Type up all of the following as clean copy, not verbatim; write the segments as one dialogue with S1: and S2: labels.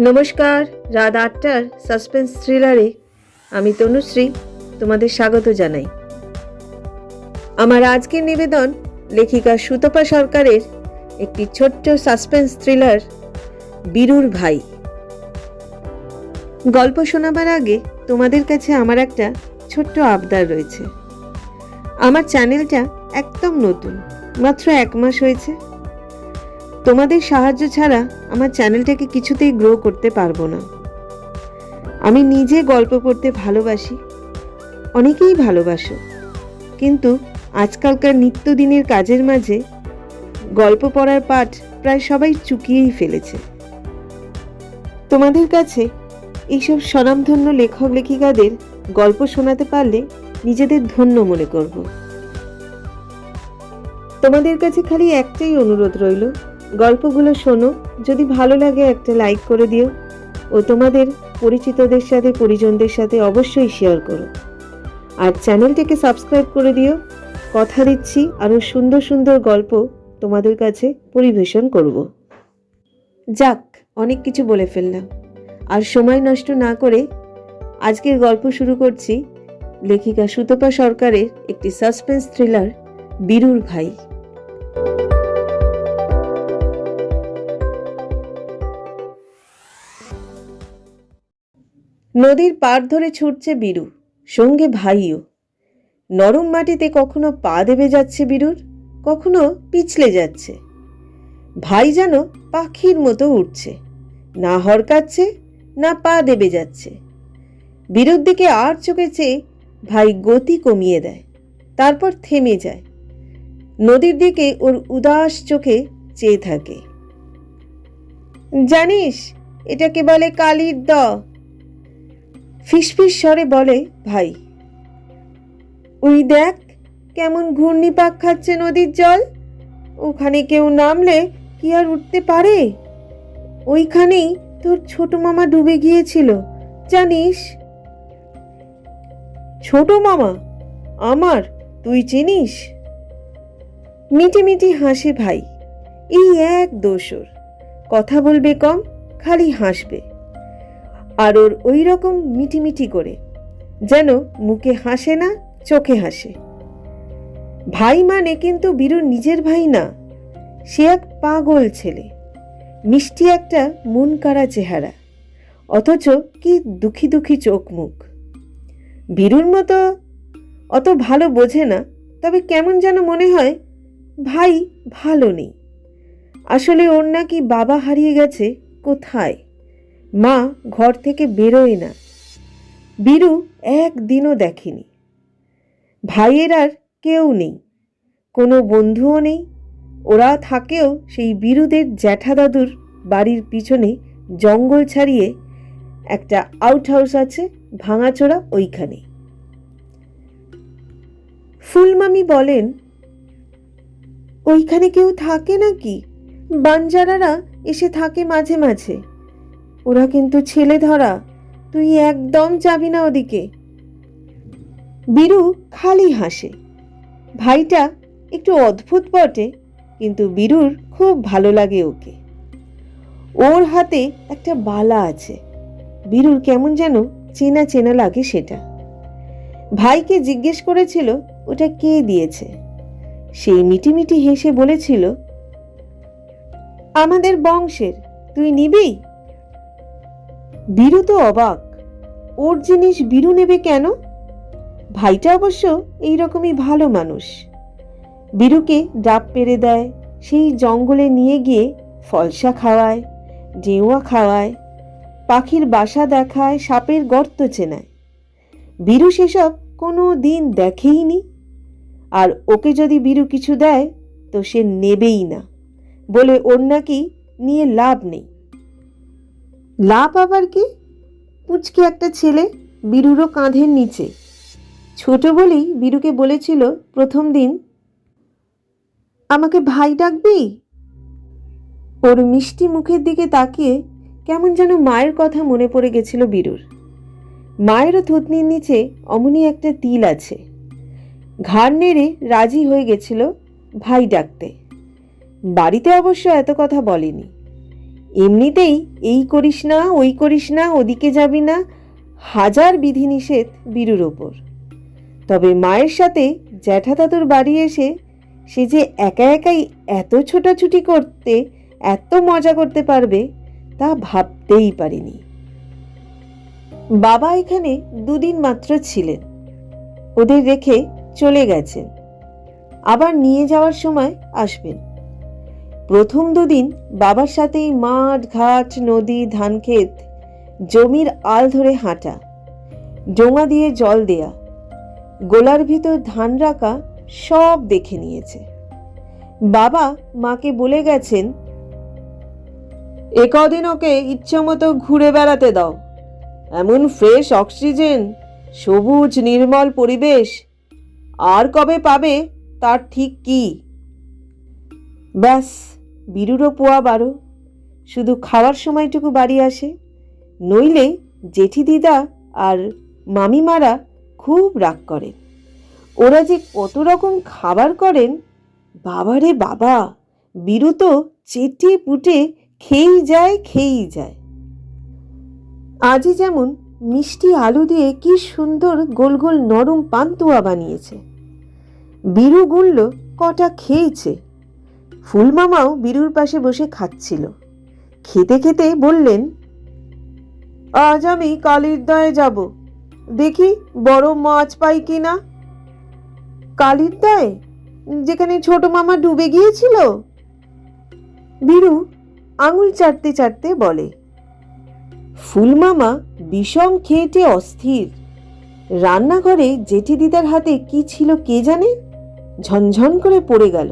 S1: নমস্কার, রাত ৮টার সাসপেন্স থ্রিলারে আমি তনুশ্রী তোমাদের স্বাগত জানাই। আমার আজকের নিবেদন লেখিকা সুতপা সরকারের একটি ছোট্ট সাসপেন্স থ্রিলার বীরুর ভাই। গল্প শোনাবার আগে তোমাদের কাছে আমার একটা ছোট্ট আবদার রয়েছে। আমার চ্যানেলটা একদম নতুন, মাত্র ১ মাস হয়েছে। তোমাদের সাহায্য ছাড়া আমার চ্যানেলটাকে কিছুতেই গ্রো করতে পারবো না। আমি নিজে গল্প পড়তে ভালোবাসি, অনেকেই ভালোবাসো, কিন্তু আজকালকার নিত্যদিনের কাজের মাঝে গল্প পড়ার পাঠ প্রায় সবাই চুকিয়েই ফেলেছে। তোমাদের কাছে এইসব স্বনামধন্য লেখক লেখিকাদের গল্প শোনাতে পারলে নিজেদের ধন্য মনে করব। তোমাদের কাছে খালি একটাই অনুরোধ রইল, গল্পগুলো শোনো, যদি ভালো লাগে একটা লাইক করে দিও ও তোমাদের পরিচিতদের সাথে পরিজনদের সাথে অবশ্যই শেয়ার করো। আর চ্যানেলটাকে সাবস্ক্রাইব করে দিও। কথা দিচ্ছি আরও সুন্দর সুন্দর গল্প তোমাদের কাছে পরিবেশন করব। যাক, অনেক কিছু বলে ফেললাম, আর সময় নষ্ট না করে আজকের গল্প শুরু করছি লেখিকা সুতপা সরকারের একটি সাসপেন্স থ্রিলার বীরুর ভাই। নদীর পাড় ধরে ছুটছে বীরু, সঙ্গে ভাইও। নরম মাটিতে কখনো পা দেবে যাচ্ছে বীরুর, কখনো পিছলে যাচ্ছে। ভাই যেন পাখির মতো উঠছে, না হরকাচ্ছে না পা দেবে যাচ্ছে। বীরুর দিকে আর চোখে চেয়ে ভাই গতি কমিয়ে দেয়, তারপর থেমে যায়। নদীর দিকে ওর উদাস চোখে চেয়ে থাকে। জানিস এটাকে বলে কালির দ, ফিসফিস স্বরে বলে ভাই। ওই দেখ কেমন ঘূর্ণিপাক খাচ্ছে নদীর জল, ওখানে কেউ নামলে কি আর উঠতে পারে? ওইখানেই তোর ছোট মামা ডুবে গিয়েছিল, জানিস? ছোট মামা আমার, তুই চিনিস? মিটি মিটি হাসে ভাই। এই এক দোসর, কথা বলবে কম, খালি হাসবে। আর ওর ওই রকম মিটিমিটি করে, যেন মুখে হাসে না চোখে হাসে। ভাই মানে কিন্তু বীরুর নিজের ভাই না, সে এক পাগল ছেলে, মিষ্টি একটা মন কাড়া চেহারা, অথচ কি দুঃখী দুঃখী চোখ মুখ। বীরুর মতো অত ভালো বোঝে না, তবে কেমন যেন মনে হয় ভাই ভালো নেই। আসলে ওর নাকি বাবা হারিয়ে গেছে কোথায়, মা ঘর থেকে বেরোয় না। বীরু একদিনও দেখেনি। ভাইয়ের আর কেউ নেই, কোনো বন্ধুও নেই। ওরা থাকেও সেই বীরুদের জ্যাঠা দাদুর বাড়ির পিছনে জঙ্গল ছাড়িয়ে একটা আউট হাউস আছে ভাঙাচোরা, ওইখানে। ফুলমামি বলেন, ওইখানে কেউ থাকে নাকি? বাঞ্জারারা এসে থাকে মাঝে মাঝে। ওরা কিন্তু ছেলে ধরা, তুই একদম যাবি না ওদিকে। বীরু খালি হাসে। ভাইটা একটু অদ্ভুত বটে, কিন্তু বীরুর খুব ভালো লাগে ওকে। ওর হাতে একটা বালা আছে, বীরুর কেমন যেন চেনা চেনা লাগে সেটা। ভাইকে জিজ্ঞেস করেছিল ওটা কে দিয়েছে। সেই মিটিমিটি হেসে বলেছিল, আমাদের বংশের, তুই নিবি? বীরু তো অবাক, ওর জিনিস বীরু নেবে কেন? ভাইটা অবশ্য এইরকমই ভালো মানুষ। বীরুকে ডাব পেড়ে দেয়, সেই জঙ্গলে নিয়ে গিয়ে ফলসা খাওয়ায়, ডেউয়া খাওয়ায়, পাখির বাসা দেখায়, সাপের গর্ত চেনায়। বীরু সেসব কোনো দিন দেখেইনি। আর ওকে যদি বীরু কিছু দেয় তো সে নেবেই না, বলে ওর নাকি নিয়ে লাভ নেই। লাভ আবার কি? পুচকে একটা ছেলে, বীরুরও কাঁধের নিচে। ছোট বলেই বীরুকে বলেছিল প্রথম দিন, আমাকে ভাই ডাকবি? ওর মিষ্টি মুখের দিকে তাকিয়ে কেমন যেন মায়ের কথা মনে পড়ে গেছিল বীরুর। মায়েরও থুতনির নিচে অমনি একটা তিল আছে। ঘাড় নেড়ে রাজি হয়ে গেছিল ভাই ডাকতে। বাড়িতে অবশ্য এত কথা বলেনি, এমনিতেই এই করিস না, ওই করিস না, ওদিকে যাবি না, হাজার বিধিনিষেধ বীরুর ওপর। তবে মায়ের সাথে জ্যাঠা দাদুর বাড়ি এসে সে যে একা একাই এত ছোটাছুটি করতে, এত মজা করতে পারবে তা ভাবতেই পারিনি। বাবা এখানে 2 দিন মাত্র ছিলেন, ওদের রেখে চলে গেছেন, আবার নিয়ে যাওয়ার সময় আসবেন। প্রথম 2 দিন বাবার সাথেই মাঠ ঘাট, নদী, ধানক্ষেত, জমির আল ধরে হাঁটা, ডোঙা দিয়ে জল দেয়া, গোলার ভিতর ধান রাখা সব দেখে নিয়েছে। বাবা মাকে বলে গেছেন, কদিন ওকে ইচ্ছে মতো ঘুরে বেড়াতে দাও, এমন ফ্রেশ অক্সিজেন, সবুজ নির্মল পরিবেশ আর কবে পাবে তার ঠিক কি। ব্যাস, বীরুরও পোয়া 12, শুধু খাওয়ার সময়টুকু বাড়ি আসে, নইলে জেঠি দিদা আর মামিমারা খুব রাগ করেন। ওরা যে কত রকম খাবার করেন, বাবারে বাবা, বীরু তো চেটে পুটে খেয়েই যায়। আজই যেমন মিষ্টি আলু দিয়ে কি সুন্দর গোল গোল নরম পান্তুয়া বানিয়েছে। বীরু গুনল কটা খেয়েছে। ফুলমামাও বীরুর পাশে বসে খাচ্ছিল। খেতে খেতে বললেন, আজ আমি কালিরদয়ে যাব, দেখি বড় মাছ পাই কিনা। কালিরদয়ে, যেখানে ছোট মামা ডুবে গিয়েছিল? বীরু আঙুল চাটতে চাটতে বলে। ফুলমামা বিষম খেয়েটে অস্থির। রান্নাঘরে জেঠি দিদার হাতে কি ছিল কে জানে, ঝনঝন করে পড়ে গেল।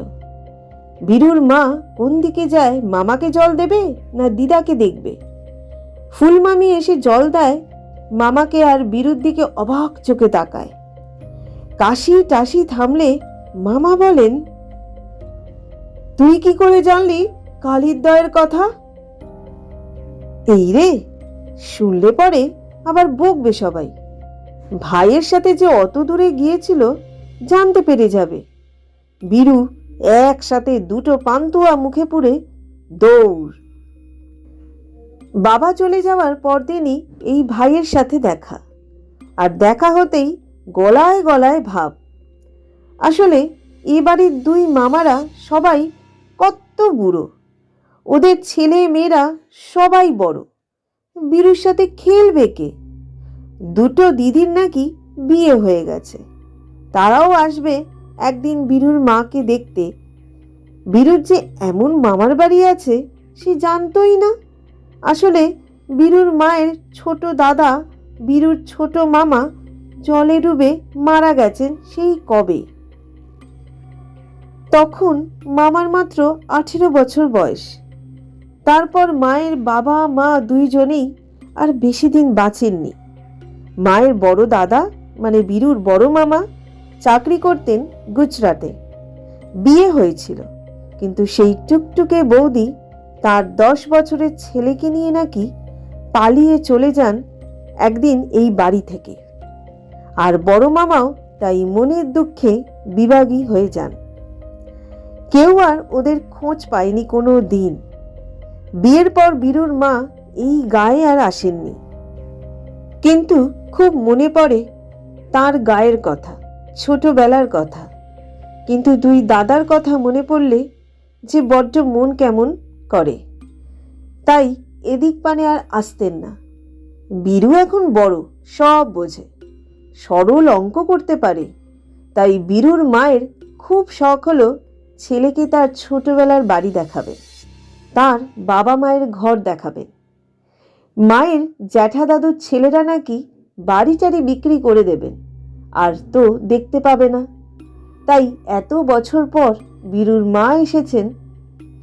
S1: বীরুর মা কোন দিকে যায়, মামাকে জল দেবে না দিদাকে দেখবে? ফুলমামি এসে জল দেয় মামাকে, আর বীরুর দিকে অবাক চোখে তাকায়। কাশি টাশি থামলে মামা বলেন, তুই কি করে জানলি কালিরদয়ের কথা? এই রে, শুনলে পরে আবার বকবে সবাই। ভাইয়ের সাথে যে অত দূরে গিয়েছিল জানতে পেরে যাবে। বীরু একসাথে 2টো পান্তুয়া মুখে পুরে দৌড়। বাবা চলে যাওয়ার পরদিনই এই ভাইয়ের সাথে দেখা, আর দেখা হতেই গলায় গলায় ভাব। আসলে এ বাড়ির 2 মামারা সবাই কত বুড়ো, ওদের ছেলে মেয়েরা সবাই বড়, বীরুর সাথে খেলবে কে? 2টো দিদির নাকি বিয়ে হয়ে গেছে, তারাও আসবে একদিন বীরুর মাকে দেখতে। বীরুর যে এমন মামার বাড়ি আছে সে জানতই না। আসলে বীরুর মায়ের ছোট দাদা, বীরুর ছোট মামা জলে ডুবে মারা গেছেন সেই কবে। তখন মামার মাত্র 18 বছর বয়স। তারপর মায়ের বাবা মা 2 জনেই আর বেশি দিন বাঁচেননি। মায়ের বড় দাদা মানে বীরুর বড় মামা চাকরি করতেন গুজরাটে। বিয়ে হয়েছিল, কিন্তু সেই টুকটুকে বৌদি তার 10 বছরের ছেলেকে নিয়ে নাকি পালিয়ে চলে যান একদিন এই বাড়ি থেকে। আর বড় মামাও তাই মনের দুঃখে বিভাগী হয়ে যান। কেউ আর ওদের খোঁজ পায়নি কোনো দিন। বিয়ের পর বীরুর মা এই গায়ে আর আসেননি, কিন্তু খুব মনে পড়ে তার গায়ের কথা, ছোটবেলার কথা। কিন্তু 2 দাদার কথা মনে পড়লে যে বড্ড মন কেমন করে, তাই এদিক পানে আর আসতেন না। বীরু এখন বড়, সব বোঝে, সরল অঙ্ক করতে পারে। তাই বীরুর মায়ের খুব শখ হলো ছেলেকে তার ছোটবেলার বাড়ি দেখাবে, তার বাবা মায়ের ঘর দেখাবে। মায়ের জ্যাঠা দাদুর ছেলেরা নাকি বাড়িটারি বিক্রি করে দেবেন, আর তো দেখতে পাবে না। তাই এত বছর পর বীরুর মা এসেছেন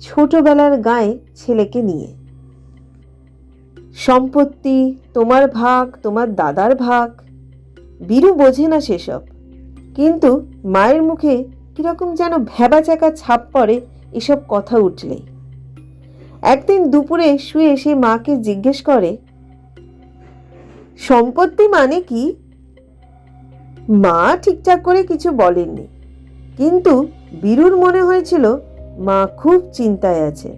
S1: ছোটবেলার গায়ে ছেলেকে নিয়ে। সম্পত্তি, তোমার ভাগ, তোমার দাদার ভাগ, বীরু বোঝে না সেসব। কিন্তু মায়ের মুখে কিরকম যেন ভ্যাবাচাকা ছাপ পড়ে এসব কথা উঠলেই। একদিন দুপুরে শুয়ে সে মাকে জিজ্ঞেস করে, সম্পত্তি মানে কি? মা ঠিকঠাক করে কিছু বলেননি, কিন্তু বীরুর মনে হয়েছিল মা খুব চিন্তায় আছে।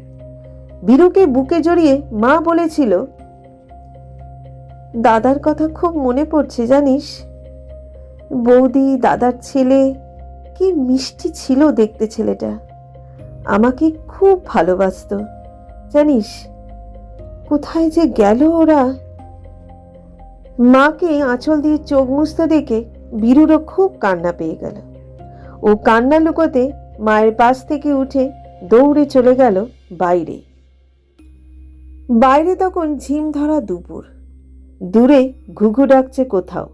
S1: বীরুকে বুকে জড়িয়ে মা বলেছিল, দাদার কথা খুব মনে পড়ছে জানিস। বৌদি, দাদার ছেলে, কি মিষ্টি ছিল দেখতে ছেলেটা। আমাকে খুব ভালোবাসতো জানিস। কোথায় যে গেল ওরা। মাকে আঁচল দিয়ে চোখ মুছতে দেখে বীরুরও খুব কান্না পেয়ে গেল। ও কান্না লুকোতে মায়ের পাশ থেকে উঠে দৌড়ে চলে গেল বাইরে। বাইরে তখন ঝিম ধরা দুপুর। দূরে ঘুঘু ডাকছে কোথাও।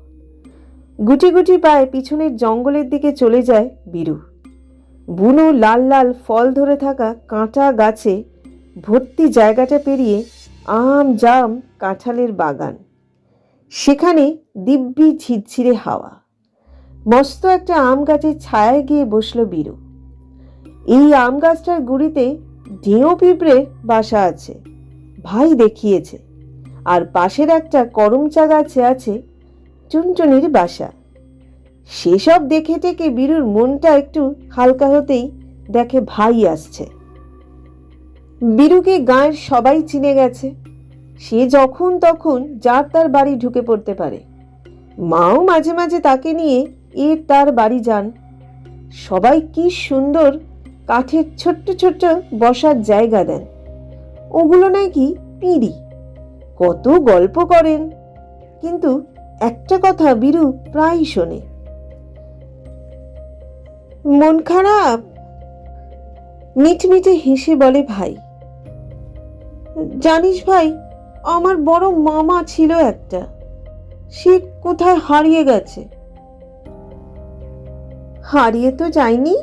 S1: গুটি গুটি পায়ে পিছনের জঙ্গলের দিকে চলে যায় বীরু। বুনো লাল লাল ফল ধরে থাকা কাঁটা গাছে ভর্তি জায়গাটা পেরিয়ে আম, জাম, কাঁঠালের বাগান। সেখানে দিব্যি ঝিরঝিরে হাওয়া। মস্ত একটা আম গাছের ছায়ায় গিয়ে বসল বীরু। এই আম গাছটার গুড়িতে ঢেঁড়ো পিঁপড়ের বাসা আছে, ভাই দেখিয়েছে। আর পাশের একটা করমচা গাছে আছে চুনচুনির বাসা। সেসব দেখে টেকে বীরুর মনটা একটু হালকা হতেই দেখে ভাই আসছে। বীরুকে গাঁয়ের সবাই চিনে গেছে। সে যখন তখন যার তার বাড়ি ঢুকে পড়তে পারে। মাও মাঝে মাঝে তাকে নিয়ে এর তার বাড়ি যান। সবাই কি সুন্দর কাঠের ছোট্ট ছোট্ট বসার জায়গা দেন। ওগুলো নাকি পিঁড়ি। কত গল্প করেন, কিন্তু একটা কথা বীরু প্রায় শোনে। মন খারাপ? মিটমিটে হেসে বলে ভাই। জানিস ভাই, আমার বড় মামা ছিল একটা, সে কোথায় হারিয়ে গেছে। হারিয়ে তো যায়নি,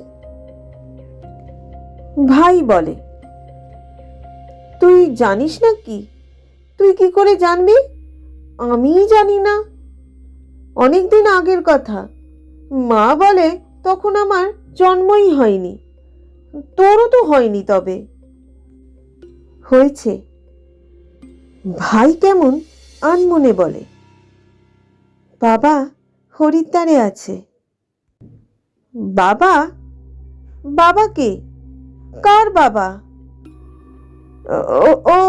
S1: ভাই বলে। তুই জানিস না কি? তুই কি করে জানবি? আমিই জানি না। অনেকদিন আগের কথা। মা বলে তখন আমার জন্মই হয়নি। তোরও তো হয়নি। তবে হয়েছে। ভাই কেমন আনমনে বলে। বাবা হরিদ্বারে আছে। বাবা? বাবাকে? কার বাবা? ও ও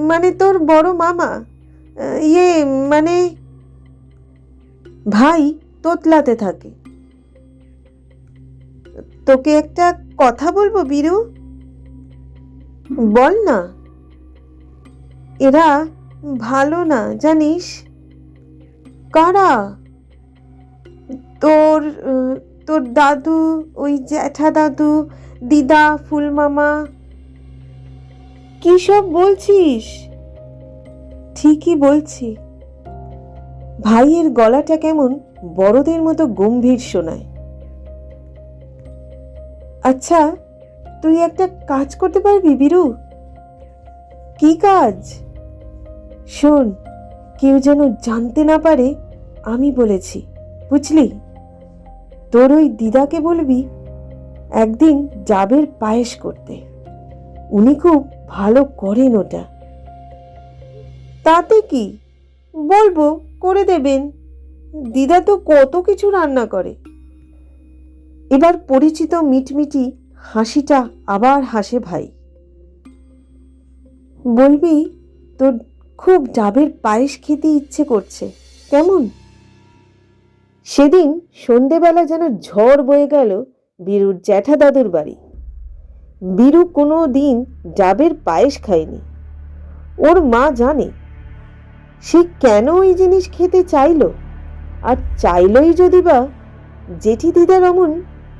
S1: মানে তোর বড় মামা। ইয়ে মানে। ভাই তোতলাতে থাকে। তোকে একটা কথা বলবো বীরু। বল না। এরা ভালো না জানিস। কারা? তোর তোর দাদু, ওই জ্যাঠা দাদু, দিদা, ফুলমামা। কি সব বলছিস? ঠিকই বলছি। ভাইয়ের গলাটা কেমন বড়দের মতো গম্ভীর শোনায়। আচ্ছা, তুই একটা কাজ করতে পারবি বীরু? কি কাজ? শোন, কেউ যেন জানতে না পারে আমি বলেছি, বুঝলি? তোর ওই দিদাকে বলবি একদিন ডাবের পায়েস করতে। উনি খুব ভালো করেন ওটা। তাতে কি, বলবো করে দেবেন। দিদা তো কত কিছু রান্না করে। এবার পরিচিত মিটমিটি হাসিটা আবার হাসে ভাই। বলবি তোর খুব ডাবের পায়েস খেতে ইচ্ছে করছে, কেমন? সেদিন সন্ধেবেলা যেন ঝড় বয়ে গেল বীরুর জ্যাঠা দাদুর বাড়ি। বীরু কোনো দিন ডাবের পায়েস খায়নি। ওর মা জানে সে কেন ওই জিনিস খেতে চাইলো, আর চাইলই যদি বা, জেঠি দিদার অমন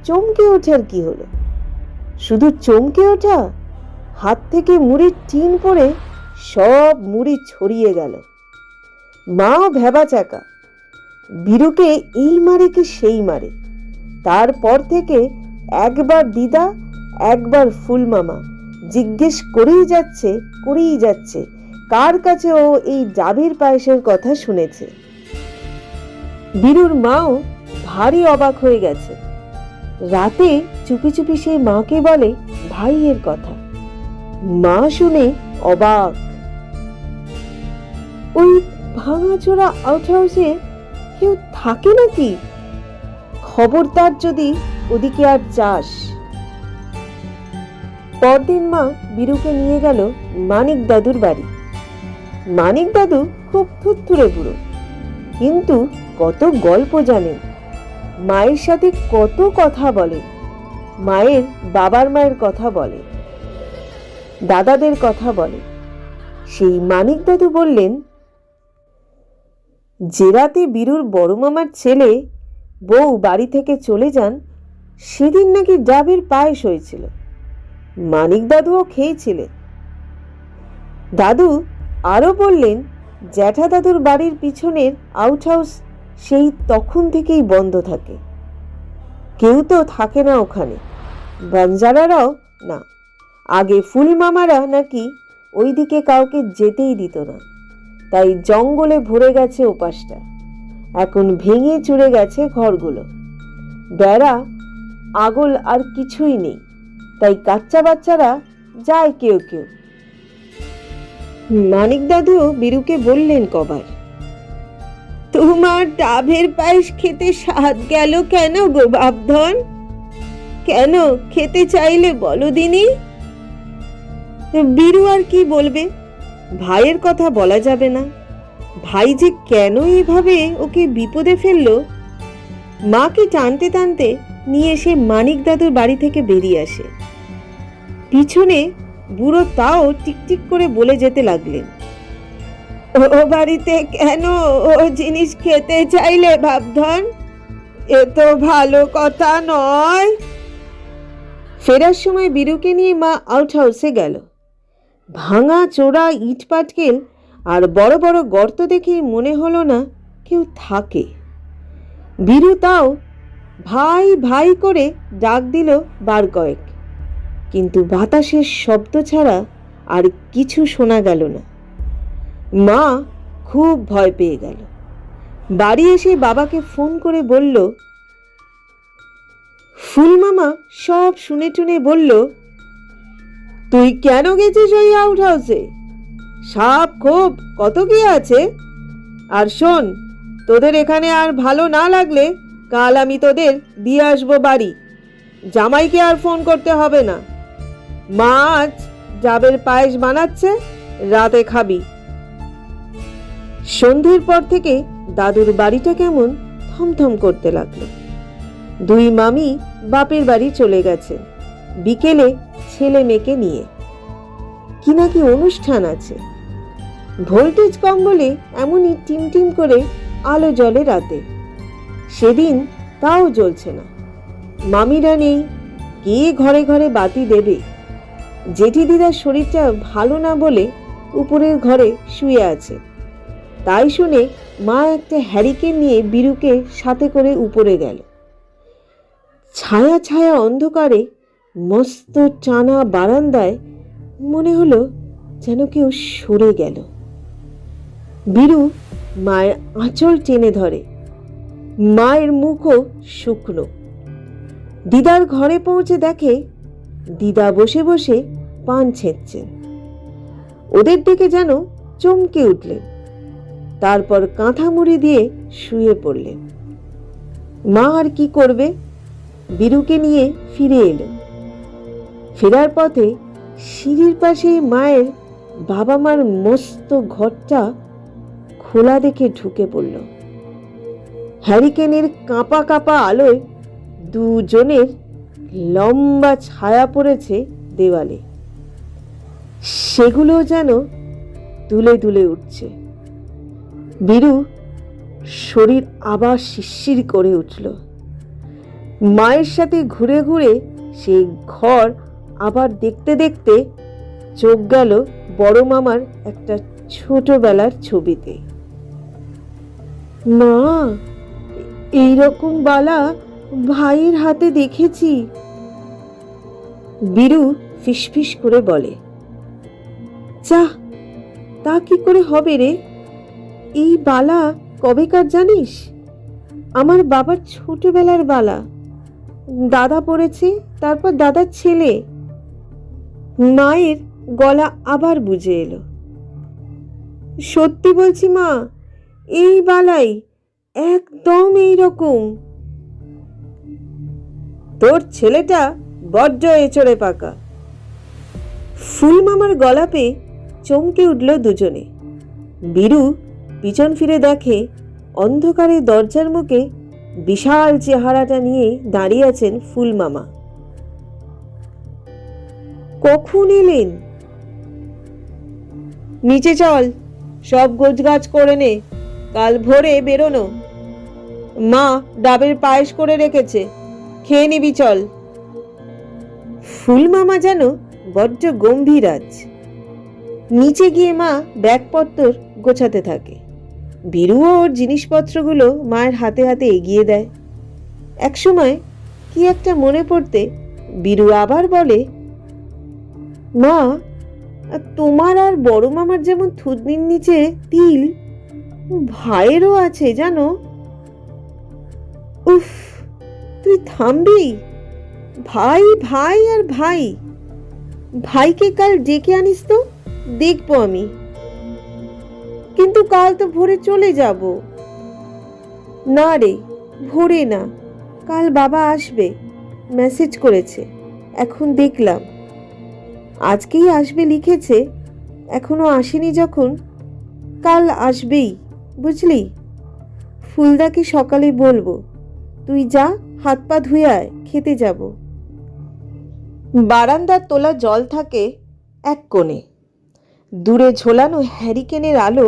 S1: চমকে ওঠার কি হলো? শুধু চমকে ওঠা, হাত থেকে মুড়ির টিন পড়ে সব মুড়ি ছড়িয়ে গেল। মাও ভেবা চাকা। বীরুকে এই মারে কি সেই মারে। তারপর থেকে একবার দিদা, একবার ফুলমামা জিজ্ঞেস করেই যাচ্ছে কার কাছে ও এই ডাবের পায়েসের কথা শুনেছে। বীরুর মাও ভারী অবাক হয়ে গেছে। রাতে চুপি চুপি সেই মাকে বলে ভাইয়ের কথা। মা শুনে অবাক। ওই ভাঙাচোরা আউট হাউসে কেউ থাকে নাকি? খবরদার যদি ওদিকে আর যাস। পরদিন মা বীরুকে নিয়ে গেল মানিক দাদুর বাড়ি। মানিক দাদু খুব থুরথুরে বুড়ো, কিন্তু কত গল্প জানেন, মায়ের সাথে কত কথা বলেন। মায়ের বাবার মায়ের কথা বলে, দাদাদের কথা বলে। সেই মানিক দাদু বললেন, যে রাতে বীরুর বড় মামার ছেলে বউ বাড়ি থেকে চলে যান, সেদিন নাকি ডাবের পায়েস হয়েছিল। মানিক দাদুও খেয়েছিলেন। দাদু আরো বললেন, জ্যাঠা দাদুর বাড়ির পিছনের আউটহাউস সেই তখন থেকেই বন্ধ থাকে। কেউ তো থাকে না ওখানে, বাঞ্জারারাও না। আগে ফুল মামারা নাকি ওইদিকে কাউকে যেতেই দিত না, তাই জঙ্গলে ভরে গেছে ওপাশটা। এখন ভেঙে চুরে গেছে ঘরগুলো, বেড়া আগল আর কিছুই নেই, তাই কাচ্চা বাচ্চারা যায় কেউ কেউ। মানিক দাদু বীরুকে বললেন কবার, তোমার ডাবের পায়েস খেতে স্বাদ গেল কেন গো বাপধন? কেন খেতে চাইলে বলো দিনি। বীরু আর কি বলবে, ভাইয়ের কথা বলা যাবে না। ভাই যে কেন এভাবে ওকে বিপদে ফেললো। মাকে টানতে টানতে নিয়ে এসে মানিক দাদুর বাড়ি থেকে বেরিয়ে আসে। পিছনে বুড়ো তাও টিকটিক করে বলে যেতে লাগলেন, ও বাড়িতে কেন ও জিনিস খেতে চাইলে বাপধন? এ তো ভালো কথা নয়। ফেরার সময় বীরুকে নিয়ে মা আউট হাউসে গেল। ভাঙা চোরা ইট পাটকেল আর বড় বড় গর্ত দেখে মনে হলো না কেউ থাকে। বীরু তাও ভাই ভাই করে ডাক দিল বার কয়েক, কিন্তু বাতাসের শব্দ ছাড়া আর কিছু শোনা গেল না। মা খুব ভয় পেয়ে গেল। বাড়ি এসে বাবাকে ফোন করে বলল। ফুল মামা সব শুনে টুনে বলল, তুই কেন গেছিস ওই আউট হাউসে? সাপ খোপ কত কি আছে। আর শোন, তোদের এখানে আর ভালো না লাগলে কাল আমি তোদের দিয়ে আসবো বাড়ি। জামাইকে আর ফোন করতে হবে না। মা আজ ডাবের পায়েস বানাচ্ছে, রাতে খাবি। সন্ধ্যের পর থেকে দাদুর বাড়িটা কেমন থমথম করতে লাগলো। দুই মামি বাপের বাড়ি চলে গেছে, বিকেলে ছেলে মেয়েকে নিয়ে। কি নাকি অনুষ্ঠান আছে। ভোল্টেজ কম বলে এমনই টিমটিম করে আলো জ্বলে রাতে। সেদিন তাও জ্বলছে না। মামিরা নেই, কে ঘরে ঘরে বাতি দেবে? জেঠি দিদার শরীরটা ভালো না বলে উপরের ঘরে শুয়ে আছে। তাই শুনে মা একটা হ্যারিকেন নিয়ে বীরুকে সাথে করে উপরে গেল। ছায়া ছায়া অন্ধকারে মস্ত টানা বারান্দায় মনে হলো যেন কেউ সরে গেল। বীরু মায়ের আঁচল টেনে ধরে। মায়ের মুখও শুকনো। দিদার ঘরে পৌঁছে দেখে দিদা বসে বসে পান ছেঁচছেন। ওদের দেখে যেন চমকে উঠলেন। তারপর কাঁথা মুড়ি দিয়ে শুয়ে পড়লেন। মা আর কি করবে, বীরুকে নিয়ে ফিরে এলো। ফেরার পথে সিঁড়ির পাশে মায়ের বাবা মার মস্ত ঘরটা খোলা দেখে ঢুকে পড়ল। হ্যারিকেনের কাঁপা কাঁপা আলোয় দুজনের লম্বা ছায়া পড়েছে দেওয়ালে। সেগুলো যেন দুলে দুলে উঠছে। বীরু শরীর আবার শিরশির করে উঠল। মায়ের সাথে ঘুরে ঘুরে সেই ঘর আবার দেখতে দেখতে চোখ গেল বড় মামার একটা ছোটবেলার ছবিতে। মা, এইরকম বালা ভাইয়ের হাতে দেখেছি। বীরু ফিসফিস করে বলে, যা, তা কি করে হবে রে? এই বালা কবেকার জানিস? আমার বাবার ছোটবেলার বালা। দাদা পড়েছে, তারপর দাদার ছেলে। মায়ের গলা আবার বুঝে এলো। সত্যি বলছি মা, এই বালাই একদম এই রকম। তোর ছেলেটা বড্ড এচড়ে পাকা। ফুল মামার গলা পেয়ে চমকে উঠল দুজনে। বীরু পিছন ফিরে দেখে অন্ধকারে দরজার মুখে বিশাল চেহারাটা নিয়ে দাঁড়িয়ে আছেন ফুল মামা। কখন এলেন? নিচে চল, সব গোছগাছ করে নে, কাল ভোরে বেরোনো। মা ডাবের পায়েস করে রেখেছে, খেয়ে নিবি চল। ফুল মামা যেন বড্ড গম্ভীর আজ। নিচে গিয়ে মা ব্যাগপত্র গোছাতে থাকে। বীরুও ওর জিনিসপত্রগুলো মায়ের হাতে হাতে এগিয়ে দেয়। একসময় কি একটা মনে পড়তে বীরু আবার বলে, মা, তোমার আর বড় মামার যেমন থুতনির নিচে তিল, ভাইয়েরও আছে জানো। উফ, তুই থামবি? ভাই ভাই আর ভাই। ভাইকে কাল ডেকে আনিস তো, দেখবো আমি। কিন্তু কাল তো ভোরে চলে যাব। না রে, ভোরে না, কাল বাবা আসবে, মেসেজ করেছে, এখন দেখলাম। আজকেই আসবে লিখেছে, এখনো আসেনি যখন, কাল আসবেই, বুঝলি। ফুলদাকে সকালে বলবো, তুই যা, হাত পা ধুয়ে আয়, খেতে যাব। বারান্দার তোলা জল থাকে এক কোণে। দূরে ঝোলানো হ্যারিকেনের আলো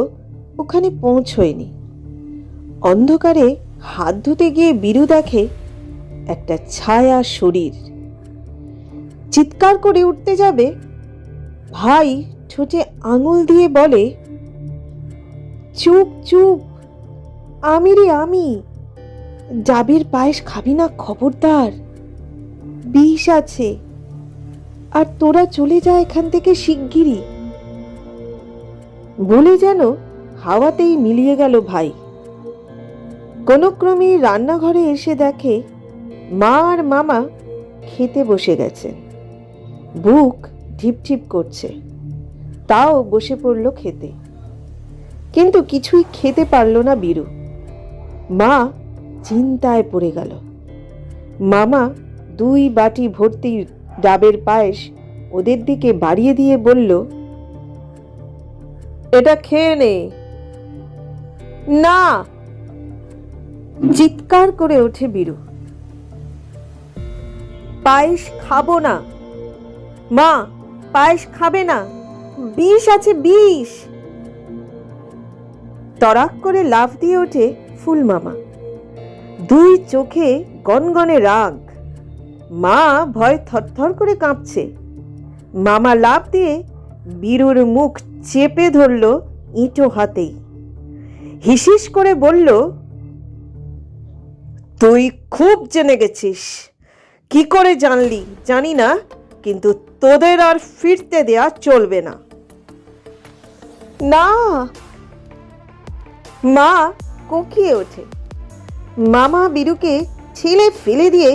S1: ওখানে পৌঁছয়নি। অন্ধকারে হাত ধুতে গিয়ে বীরু দেখে একটা ছায়া শরীর। চিৎকার করে উঠতে যাবে, ভাই ঠোঁটে আঙুল দিয়ে বলে, চুপ চুপ, আমি রে আমি। ডাবের পায়েস খাবি না খবরদার, বিষ আছে। আর তোরা চলে যা এখান থেকে শিগগিরই। বলে যেন হাওয়াতেই মিলিয়ে গেল ভাই। কোনো ক্রমে রান্নাঘরে এসে দেখে মা আর মামা খেতে বসে গেছেন। বুক ঢিপঢিপ করছে, তাও বসে পড়ল খেতে। কিন্তু কিছুই খেতে পারল না বীরু। মা চিন্তায় পড়ে গেল। মামা 2 বাটি ভর্তি ডাবের পায়েস ওদের দিকে বাড়িয়ে দিয়ে বলল, এটা খেয়ে নে। না, চিৎকার করে ওঠে বীরু, পায়েস খাবো না। মা, পায়েস খাবে না, বিষ আছে, বিষ। তড়াক করে লাফ দিয়ে ওঠে ফুল মামা। 2 চোখে গনগনে রাগ। মা ভয় থরথর করে কাঁপছে। মামা লাফ দিয়ে বীরুর মুখ চেপে ধরল ইঁটো হাতেই। হিসিস করে বলল, তুই খুব জেনে গেছিস। কি করে জানলি জানি না, কিন্তু তোদের আর ফিরতে দেয়া চলবে না। না। মা কোকিয়ে ওঠে। মামা বীরুকে ছেলে ফেলে দিয়ে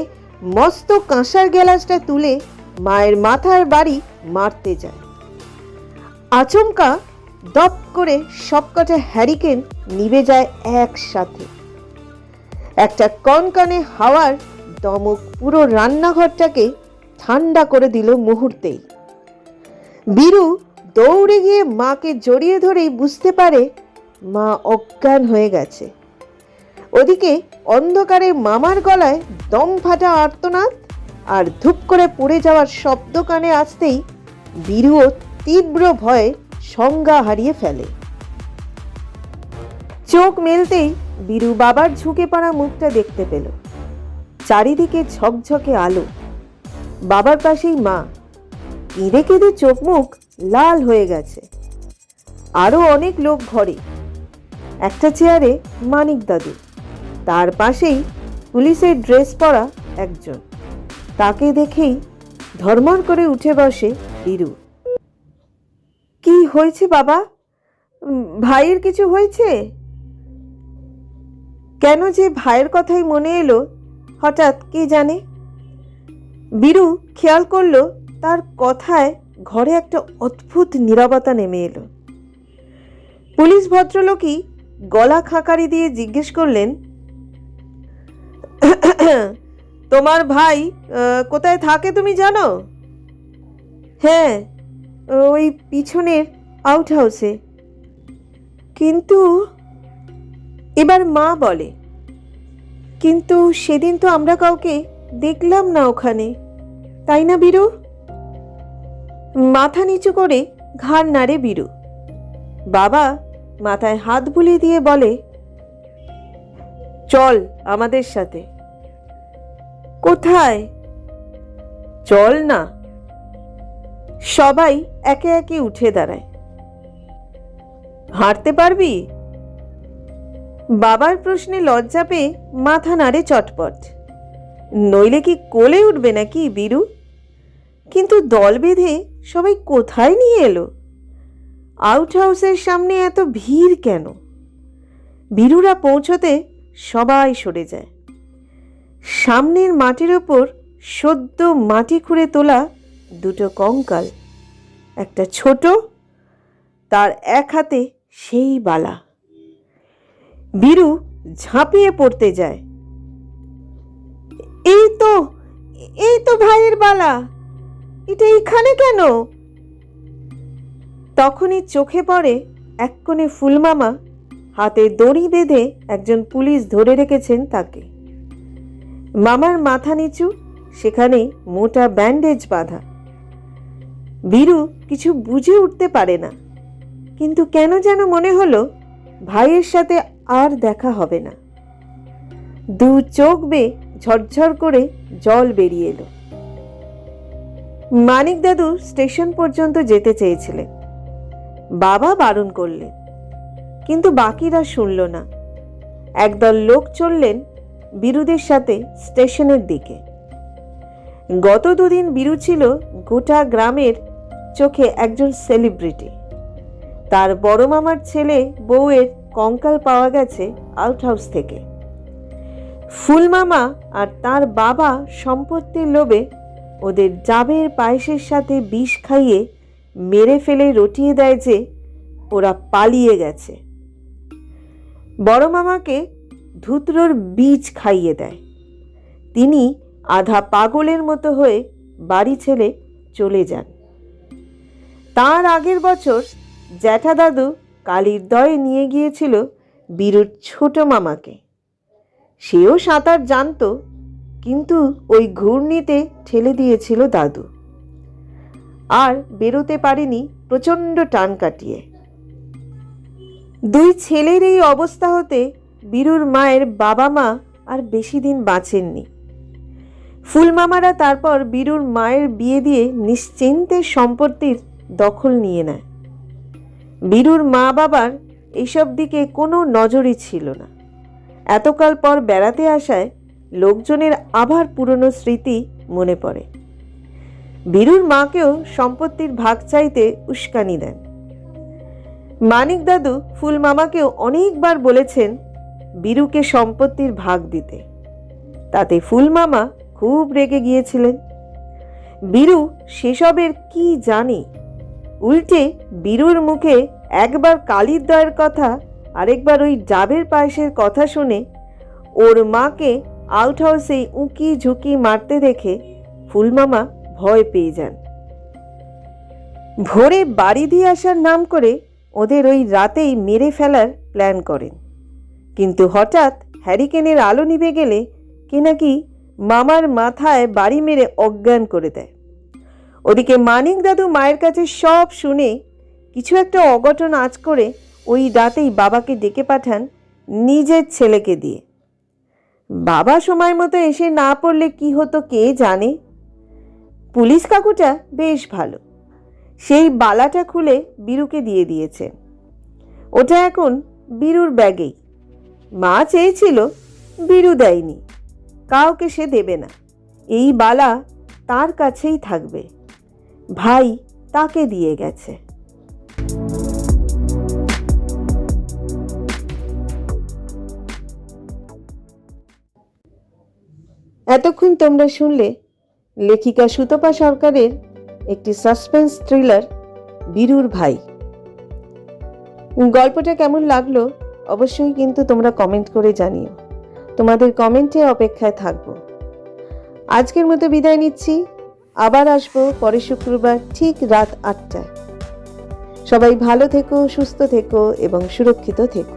S1: মস্ত কাঁসার গ্লাসটা তুলে মায়ের মাথার বাড়ি মারতে যায়। আচমকা দপ করে সবকটা হ্যারিকেন নিভে যায় একসাথে। একটা কনকনে হাওয়ার দমক পুরো রান্নাঘরটাকে ঠান্ডা করে দিল মুহূর্তেই। বীরু দৌড়ে গিয়ে মাকে জড়িয়ে ধরেই বুঝতে পারে মা অজ্ঞান হয়ে গেছে। ওদিকে অন্ধকারে মামার গলায় দম ফাটা আর্তনাদ আর ধূপ করে পড়ে যাওয়ার শব্দ কানে আসতেই বীরুও তীব্র ভয়ে সংজ্ঞা হারিয়ে ফেলে। চোখ মেলতেই বীরু বাবার ঝুঁকে পড়া মুখটা দেখতে পেল। চারিদিকে ঝকঝকে আলো। বাবার পাশেই মা, কেঁদে কেঁদে চোখ মুখ লাল হয়ে গেছে। আরো অনেক লোক ঘরে। একটা চেয়ারে মানিক দাদু, তার পাশেই পুলিশের ড্রেস পরা একজন। তাকে দেখেই ধর্মর করে উঠে বসে বীরু। কি হয়েছে বাবা? ভাইয়ের কিছু হয়েছে? কেন যে ভাইয়ের কথাই মনে এলো হঠাৎ কে জানে। বীরু খেয়াল করলো তার কথায় ঘরে একটা অদ্ভুত নীরবতা নেমে এলো। পুলিশ ভদ্রলোকই গলা খাকারি দিয়ে জিজ্ঞেস করলেন, তোমার ভাই কোথায় থাকে তুমি জানো? হ্যাঁ, ওই পিছনের আউট হাউসে। কিন্তু এবার মা বলে, কিন্তু সেদিন তো আমরা কাউকে দেখলাম না ওখানে, তাই না বীরু? মাথা নিচু করে ঘাড় নাড়ে বীরু। বাবা মাথায় হাত বুলিয়ে দিয়ে বলে, চল আমাদের সাথে। কোথায়? চল না। সবাই একে একে উঠে দাঁড়ায়। হাঁটতে পারবি? বাবার প্রশ্নে লজ্জা পেয়ে মাথা নাড়ে চটপট। নইলে কি কোলে উঠবে নাকি বীরু? কিন্তু দল বেঁধে সবাই কোথায় নিয়ে এলো? আউট হাউসের সামনে এত ভিড় কেন? বীরুরা পৌঁছতে সবাই সরে যায়। সামনের মাটির ওপর সদ্য মাটি খুঁড়ে তোলা দুটো কঙ্কাল, একটা ছোট, তার এক হাতে সেই বালা। বীরু ঝাঁপিয়ে পড়তে যায়। এই তো ভাইয়ের বালা, এটা এখানে কেন? তখনই চোখে পড়ে এক কোণে ফুলমামা হাতে দড়ি বেঁধে একজন পুলিশ ধরে রেখেছেন তাকে। মামার মাথা নিচু, সেখানে মোটা ব্যান্ডেজ বাঁধা। বীরু কিছু বুঝে উঠতে পারে না, কিন্তু কেন যেন মনে হলো ভাইয়ের সাথে আর দেখা হবে না। দু চোখ বেয়ে ঝরঝর করে জল বেরিয়ে এলো। মানিক দাদু স্টেশন পর্যন্ত যেতে চেয়েছিলেন, বাবা বারণ করলেন, কিন্তু বাকিরা শুনল না। একদল লোক চললেন বীরুদের সাথে স্টেশনের দিকে। গত দুদিন বীরু ছিল গোটা গ্রামের চোখে একজন সেলিব্রিটি। তার বড় মামার ছেলে বউয়ের কঙ্কাল পাওয়া গেছে আউট হাউস থেকে। ফুলমামা আর তার বাবা সম্পত্তির লোভে ওদের জাবের পায়েসের সাথে বিষ খাইয়ে মেরে ফেলে রটিয়ে দেয় যে ওরা পালিয়ে গেছে। বড় মামাকে ধুতরোর বীজ খাইয়ে দেয়। তিনি আধা পাগলের মতো হয়ে বাড়ি ছেড়ে চলে যান। তার আগের বছর জ্যাঠা দাদু কালির দয়ে নিয়ে গিয়েছিল বীরুর ছোট মামাকে। সেও সাঁতার জানত, কিন্তু ওই ঘূর্ণিতে ঠেলে দিয়েছিল দাদু, আর বেরোতে পারেনি প্রচণ্ড টান কাটিয়ে। দুই ছেলের এই অবস্থা হতে বীরুর মায়ের বাবা মা আর বেশি দিন বাঁচেননি। ফুলমামারা তারপর বীরুর মায়ের বিয়ে দিয়ে নিশ্চিন্তে সম্পত্তির দখল নিয়ে নেয়। বীরুর মা বাবার এসব দিকে কোনো নজরই ছিল না। এতকাল পর বেড়াতে আসায় লোকজনের আবার পুরনো স্মৃতি মনে পড়ে। বীরুর মাকেও সম্পত্তির ভাগ চাইতে উস্কানি দেন। মানিক দাদু ফুলমামাকেও অনেকবার বলেছেন বীরুকে সম্পত্তির ভাগ দিতে। তাতে ফুলমামা খুব রেগে গিয়েছিলেন। বীরু সেসবের কি জানে? উল্টে বীরুর মুখে একবার কালির দয়ের কথা, আরেকবার ওই ডাবের পায়েসের কথা শুনে ওর মাকে আউট হাউসে উঁকি ঝুঁকি মারতে দেখে ফুলমামা ভয় পেয়ে যান। ভোরে বাড়ি দিয়ে আসার নাম করে ওদের ওই রাতেই মেরে ফেলার প্ল্যান করেন। কিন্তু হঠাৎ হ্যারিকেনের আলো নিভে গেলে কে নাকি মামার মাথায় বাড়ি মেরে অজ্ঞান করে দেয়। ওদিকে মানিক দাদু মায়ের কাছে সব শুনে কিছু একটা অঘটন আঁচ করে ওই রাতেই বাবাকে ডেকে পাঠান নিজের ছেলেকে দিয়ে। বাবা সময় মতো এসে না পড়লে কি হতো কে জানে। পুলিশ কাকুটা বেশ ভালো, সেই বালাটা খুলে বীরুকে দিয়ে দিয়েছে। ওটা এখন বীরুর ব্যাগেই। মা চেয়েছিল, বীরু দেয়নি, কাউকে সে দেবে না। এই বালা তার কাছেই থাকবে, ভাই তাকে দিয়ে গেছে। এতক্ষণ তোমরা শুনলে লেখিকা সুতপা সরকারের একটি সাসপেন্স থ্রিলার বীরুর ভাই। গল্পটা কেমন লাগলো অবশ্যই কিন্তু তোমরা কমেন্ট করে জানিও। তোমাদের কমেন্টে অপেক্ষায় থাকবো। আজকের মতো বিদায় নিচ্ছি। আবার আসবো পরের শুক্রবার ঠিক রাত ৮টায়। সবাই ভালো থেকো, সুস্থ থেকো এবং সুরক্ষিত থেকো।